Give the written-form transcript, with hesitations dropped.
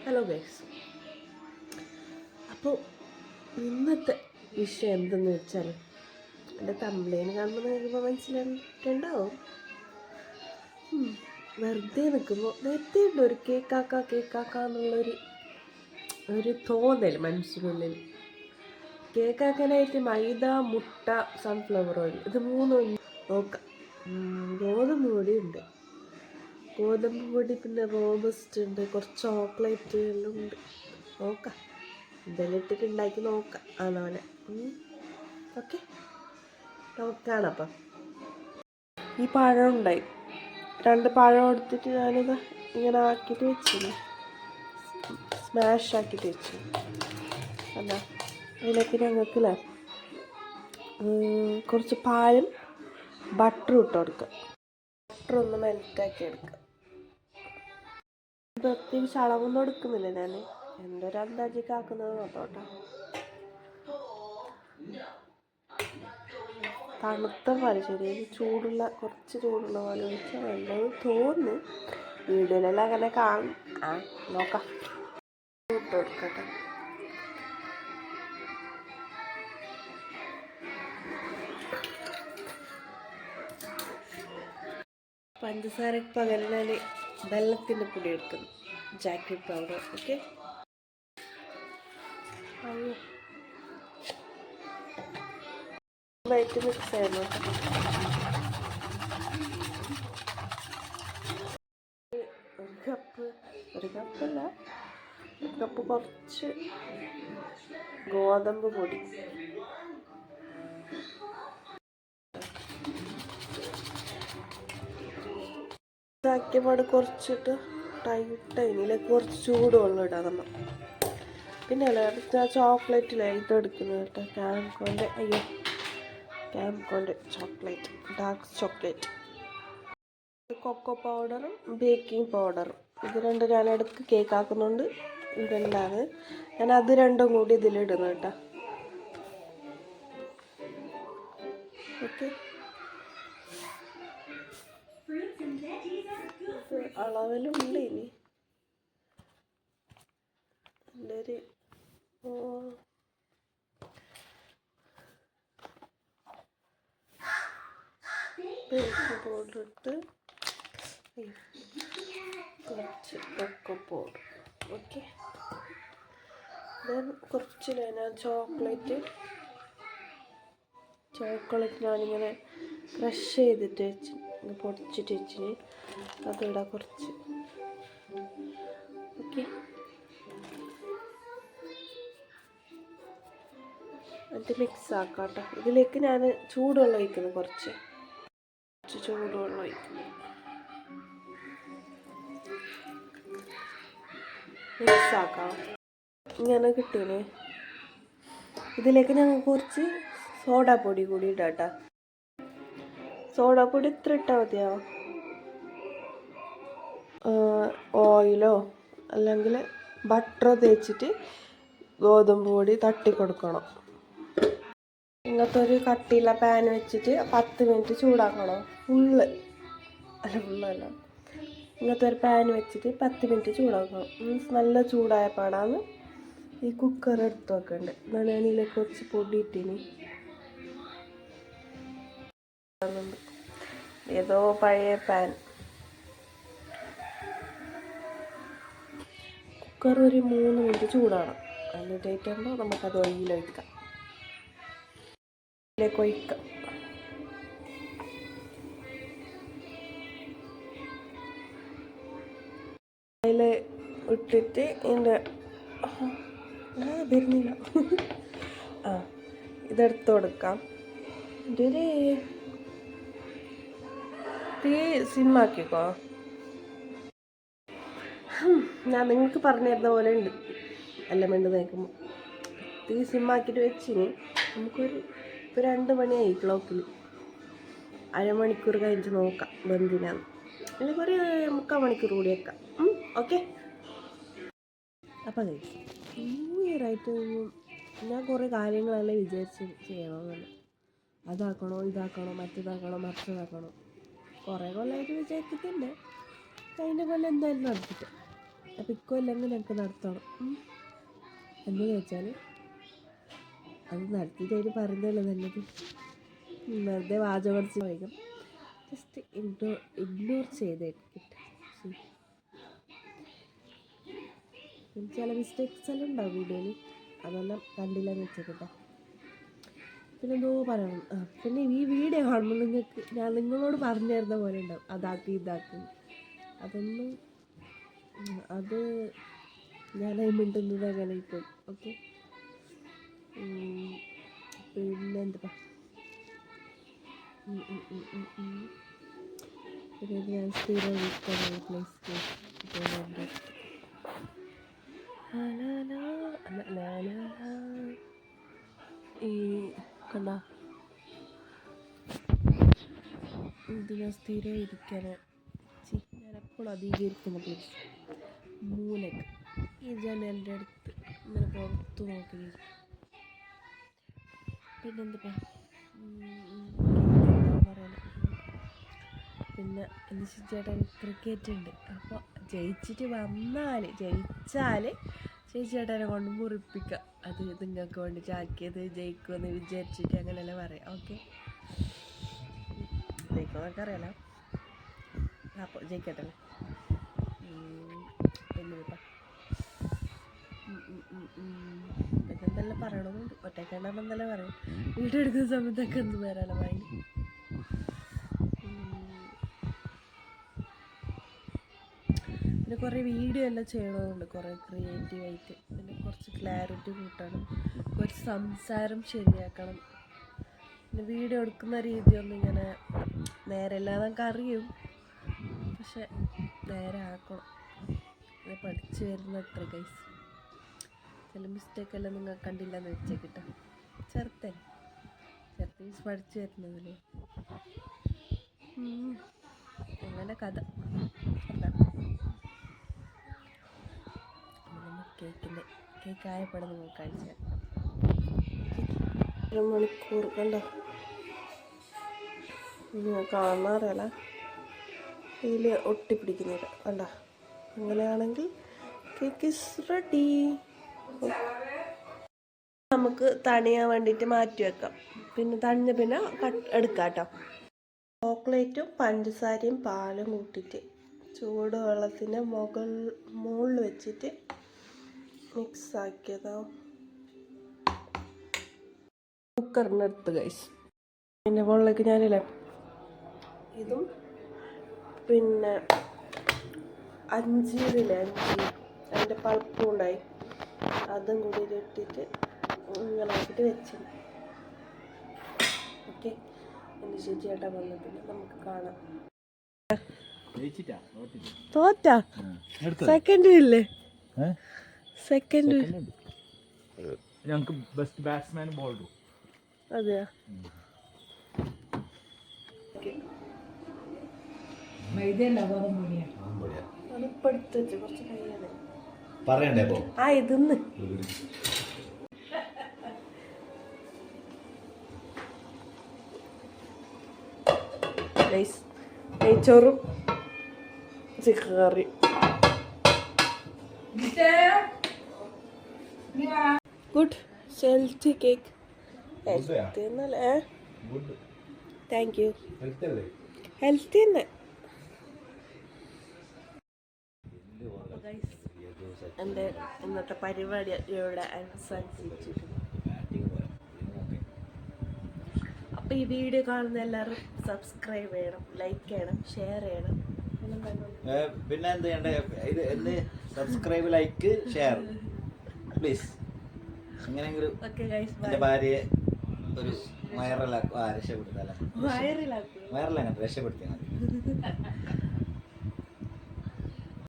Hello guys. അപ്പോൾ ഇന്നത്തെ വിഷയം എന്തെന്ന് വെച്ചാൽ, എൻ്റെ തമ്പ്ലൈൻ കാണുമ്പോൾ നിങ്ങൾക്ക് മനസ്സിലായിട്ടുണ്ടാവും. വെറുതെ നിൽക്കുമ്പോൾ നേരത്തെ ഉണ്ട് ഒരു കേക്കാക്ക എന്നുള്ളൊരു തോന്നൽ മനസ്സിനുള്ളിൽ. കേക്കാക്കാനായിട്ട് മൈദ, മുട്ട, സൺഫ്ലവർ ഓയിൽ, ഇത് മൂന്നും നോക്കാം. ഗോതമ്പ് പൊടി ഉണ്ട്, ഗോതമ്പ് പൊടി, പിന്നെ റോബസ്റ്റ് ഉണ്ട്, കുറച്ച് ചോക്ലേറ്റ് എല്ലാം ഉണ്ട്. നോക്കാം, ഇതെല്ലാം ഇട്ടിട്ട് ഉണ്ടാക്കി നോക്കാം. ആണോനെ ഓക്കെ, നോക്കാണ്. അപ്പം ഈ പഴം ഉണ്ടായി, 2 പഴം എടുത്തിട്ട് ഞാനിത് ഇങ്ങനെ ആക്കിയിട്ട് വെച്ചിന്, സ്മാഷ് ആക്കിയിട്ട് വെച്ചു. എന്താ അതിലേക്ക് ഞങ്ങൾക്കില്ലേ കുറച്ച് പാലും ബട്ടറും ഇട്ട് കൊടുക്കുക. ബട്ടർ ഒന്ന് മെൽറ്റാക്കി എടുക്കുക. പ്രത്യേകിച്ച് അളവൊന്നും എടുക്കുന്നില്ല ഞാൻ, എൻ്റെ ഒരു അന്താജിക്ക് ആക്കുന്നത് നോത്തോട്ടെ. തണുത്ത പാല്, ചെറിയ കുറച്ച് ചൂടുള്ള പാല് ഒഴിച്ചാൽ നല്ലത് തോന്നുന്നു. വീഡിയോയിലെല്ലാം അങ്ങനെ കാണും. നോക്കാം, ഇട്ട് കൊടുക്കട്ടെ. പഞ്ചസാരക്ക് പകരം ഞാൻ വെള്ളത്തിൻ്റെ പൊടി എടുക്കുന്നു, ജാക്ക്ഫ്രൂട്ട് പൗഡർ. ഓക്കെ, നന്നായിട്ട് മിക്സ് ചെയ്യുന്നു. ഒരു കപ്പ് കുറച്ച് ഗോതമ്പ് പൊടി, ഇതാക്കിയപാട് കുറച്ചിട്ട് ടൈറ്റിലേക്ക് കുറച്ച് ചൂടുവെള്ളം ഇടാം നമ്മൾ. പിന്നെ അല്ല ചോക്ലേറ്റ് ലൈറ്റ് എടുക്കുന്നത് കേട്ടോ, ക്യാംകോൻ്റെ ചോക്ലേറ്റ്, ഡാർക്ക് ചോക്ലേറ്റ്. കൊക്കോ പൗഡറും ബേക്കിംഗ് പൗഡറും, ഇത് രണ്ടും ഞാൻ ഇടയ്ക്ക് കേക്ക് ആക്കുന്നുണ്ട് ഇടണ്ടാണ്. ഞാൻ അത് രണ്ടും കൂടി ഇതിലിടുന്നു കേട്ടോ. ഓക്കെ, അളവിലുണ്ട് ഇനി എൻ്റെ ഒരു ബേക്കിംഗ് പൗഡർ ഇട്ട് കുറച്ച് കൊക്കോ പൗഡർ. ഓക്കെ, ദെൻ കുറച്ച് ഞാൻ ചോക്ലേറ്റ് ഞാനിങ്ങനെ ക്രഷ് ചെയ്തിട്ട് വെച്ച് പൊടിച്ചിട്ട് വെച്ചിന്, അതിടാം കുറച്ച്. ഓക്കെ, അത് മിക്സ് ആക്കാം കേട്ടോ. ഇതിലേക്ക് ഞാൻ ചൂടുവെള്ളം ഒഴിക്കുന്നു, കുറച്ച് ചൂടുവെള്ളം ഒഴിക്കുന്നു, മിക്സ് ആക്കാം. ഇങ്ങനെ കിട്ടൂലേ. ഇതിലേക്ക് ഞങ്ങൾ കുറച്ച് സോഡാപ്പൊടി കൂടി ഇടാം കേട്ടോ. സോഡാപ്പൊടി ഇത്ര ഇട്ടാൽ മതിയാവും. ഓയിലോ അല്ലെങ്കിൽ ബട്ടറോ തേച്ചിട്ട് ഗോതമ്പ് പൊടി തട്ടി കൊടുക്കണം. ഇങ്ങനത്തെ ഒരു കട്ടിയുള്ള പാൻ വെച്ചിട്ട് 10 മിനിറ്റ് ചൂടാക്കണം. ഫുള്ളല്ല, ഇങ്ങനത്തെ ഒരു പാൻ വെച്ചിട്ട് 10 മിനിറ്റ് ചൂടാക്കണം. നല്ല ചൂടായ പാടാണ് ഈ കുക്കർ എടുത്ത് വെക്കേണ്ടത്. ഞാൻ അതിലേക്ക് കുറച്ച് പൊടി ഇട്ടിനി, ഏതോ പഴയ പാൻ. കുക്കർ ഒരു 3 മിനിറ്റ് ചൂടാണ്. എന്നിട്ടാകുമ്പോൾ നമുക്കത് ഓയിലൊഴിക്കാം. ഒഴിക്കാം. അതിൽ ഇട്ടിട്ട് ഇതിൻ്റെ വരുന്നില്ല ഇതെടുത്ത് കൊടുക്കാം. ഇതൊരു തീ സിമ്മാക്കിക്കോ. ഞാൻ നിങ്ങൾക്ക് പറഞ്ഞു തരുന്ന പോലെ ഉണ്ട് എല്ലാം വേണ്ടി നോക്കുമ്പോൾ. തീ സിമ്മാക്കിയിട്ട് വെച്ചിന് നമുക്കൊരു 2 മണിയായി ക്ലോക്കിൽ. അരമണിക്കൂർ കഴിഞ്ഞിട്ട് നോക്കാം ബന്ധിനാണ്, അല്ലെങ്കിൽ ഒരു 3/4 മണിക്കൂർ കൂടി വെക്കാം. ഓക്കെ, അപ്പം ന്യൂ ഇയർ ആയിട്ട് ഞാൻ കുറേ കാര്യങ്ങളെല്ലാം വിചാരിച്ച് ചെയ്യണമെന്നല്ല. അതാക്കണോ, ഇതാക്കണോ, മറ്റേതാക്കണോ, മറിച്ചതാക്കണോ, കുറേ കൊല്ലമായിട്ട് വിചാരിക്കുന്നുണ്ട്. കഴിഞ്ഞ കൊല്ലം എന്തായാലും നടത്തിട്ട് അപ്പം ഇക്കൊല്ലെങ്കിൽ ഞങ്ങൾക്ക് നടത്തണം. എന്താണെന്ന് വെച്ചാൽ അത് നടത്തിയിട്ട് അതിന് പറയുന്നതല്ലേ നല്ലത്. വെറുതെ വാചകടിച്ച് വൈകും. ജസ്റ്റ് ഇഗ്നോർ ചെയ്തേക്കിട്ട്. ചില മിസ്റ്റേക്സ് എല്ലാം ഉണ്ടാവും വീഡിയോയിൽ, അതെല്ലാം കണ്ടില്ലെന്ന് വെച്ചേക്കട്ടെ. പിന്നെ എന്തോ പറയണം. പിന്നെ ഈ വീഡിയോ കാണുമ്പോൾ നിങ്ങൾക്ക് ഞാൻ നിങ്ങളോട് പറഞ്ഞു തരുന്ന പോലെ ഉണ്ടാവും, അതാക്കി ഇതാക്കി. അതൊന്നും അത് ഞാനായി മിണ്ടുന്നത് അങ്ങനെ പോയി. ഓക്കെ, പിന്നെ എന്താ പിന്നെ ഞാൻ സ്ഥിരം പ്ലേസ് ഈ കണ്ട ഇത് ഞാൻ സ്ഥിരം ഇരിക്കാൻ ഞാൻ എപ്പോഴും അധികരിക്കുന്ന പ്ലേസ് മൂലക്ക് ഈ ജനലിൻ്റെ അടുത്ത് ഇങ്ങനെ പുറത്ത് നോക്കി. പിന്നെന്താ പറയാൻ, പിന്നെ എൻ്റെ ചേട്ടൻ ക്രിക്കറ്റ് ഉണ്ട്. അപ്പോൾ ജയിച്ചാൽ ചേച്ചിയേട്ടനെ കൊണ്ട് മുറിപ്പിക്കുക. അത് നിങ്ങൾക്ക് വേണ്ടിയിട്ട് ആക്കിയത് ജയിക്കുമെന്ന് വിചാരിച്ചിട്ട് അങ്ങനെയല്ല പറയാം. ഓക്കെ, ജയിക്കുമെന്നൊക്കെ അറിയാലോ. അപ്പോൾ ജയിക്കട്ടെ. പിന്നെന്താ പിന്നെന്തെല്ലാം പറയണമെന്നുണ്ട്. ഒറ്റക്കെണ്ണം എന്തെല്ലാം പറയും. വീഡിയോ എടുക്കുന്ന സമയത്തൊക്കെ എന്ത് വരാനോ വായി. പിന്നെ കുറേ വീഡിയോ എല്ലാം ചെയ്യണമെന്നുണ്ട്, കുറേ ക്രിയേറ്റീവായിട്ട്. പിന്നെ കുറച്ച് ക്ലാരിറ്റി കൂട്ടണം, കുറച്ച് സംസാരം ശരിയാക്കണം. പിന്നെ വീഡിയോ എടുക്കുന്ന രീതിയൊന്നും ഇങ്ങനെ നേരെല്ലാം നമുക്ക് അറിയും, പക്ഷെ നേരെ ആക്കണം. ഇത് പഠിച്ചു വരുന്ന എത്ര ഗൈസ്. ചില മിസ്റ്റേക്കെല്ലാം നിങ്ങൾ കണ്ടില്ലെന്ന് വെച്ചേക്കിട്ട. ചെറുത്തൻ മീൻസ് പഠിച്ചു വരുന്നതല്ലേ. അങ്ങനെ കഥ. കേക്ക് ആയപ്പോഴും നിങ്ങൾ കാണിച്ച 1 മണിക്കൂർ കണ്ടോ, കാണാറില്ല. ഇതിൽ ഒട്ടിപ്പിടിക്കുന്നില്ല കണ്ടോ. അങ്ങനെയാണെങ്കിൽ കേക്ക് ഇസ് റെഡി. നമുക്ക് തണിയാൻ വേണ്ടിയിട്ട് മാറ്റി വെക്കാം. പിന്നെ തണിഞ്ഞ പിന്നെ എടുക്കാം കേട്ടോ. ചോക്ലേറ്റും പഞ്ചസാരയും പാലും കൂട്ടിയിട്ട് ചൂടുവെള്ളത്തിൻ്റെ മുകളിൽ വെച്ചിട്ട് മിക്സ് ആക്കിയതാ. കുക്കറിനടുത്ത് ഗൈസ്. പിന്നെ മുകളിലേക്ക് ഞാനില്ലേ ഇതും പിന്നെ അഞ്ചീരില്ലേ അതിൻ്റെ പൾപ്പും ഉണ്ടായി, അതും കൂടി ഇട്ടിട്ട് ഇങ്ങനെ ആക്കിയിട്ട് വെച്ചു. ഓക്കെ, എൻ്റെ ചേച്ചിയേട്ടാ വന്നിട്ടുണ്ട്, നമുക്ക് കാണാം. തോറ്റാ സെക്കൻഡ് ഇല്ലേ? സെക്കൻഡ് ഞങ്ങൾക്ക് ബെസ്റ്റ് ബാറ്റ്സ്മാൻ ബോളർ. അതെയാ? അതിപ്പെടുത്ത് വെച്ച് കുറച്ച് കയ്യാണ് പറയണ്ടേ ഇപ്പൊ? ആ ഇതൊന്ന് നെയ്ച്ചോറും chicken curry. Good healthy cake. Healthy എന്നല്ലേ? Thank you. ഹെൽത്തി തന്നെ. എൻ്റെ ഇന്നത്തെ പരിപാടി ഇവിടെ അവസാനിച്ചിട്ടുണ്ട്. അപ്പോൾ ഈ വീഡിയോ കാണുന്ന എല്ലാവരും സബ്സ്ക്രൈബ് ചെയ്യണം, ലൈക്ക് ചെയ്യണം, ഷെയർ ചെയ്യണം. പിന്നെ എന്ത് ചെയ്യണ്ടേ? ഇത് എന്ത് സബ്സ്ക്രൈബ്, ലൈക്ക്, ഷെയർ പ്ലീസ്. എങ്ങനെയെങ്കിലും എൻ്റെ ഭാര്യയെ ഒരു വൈറലാക്കും. രക്ഷപ്പെടുത്താല, വൈറലാക്കാൻ രക്ഷപ്പെടുത്തിയാൽ മതി.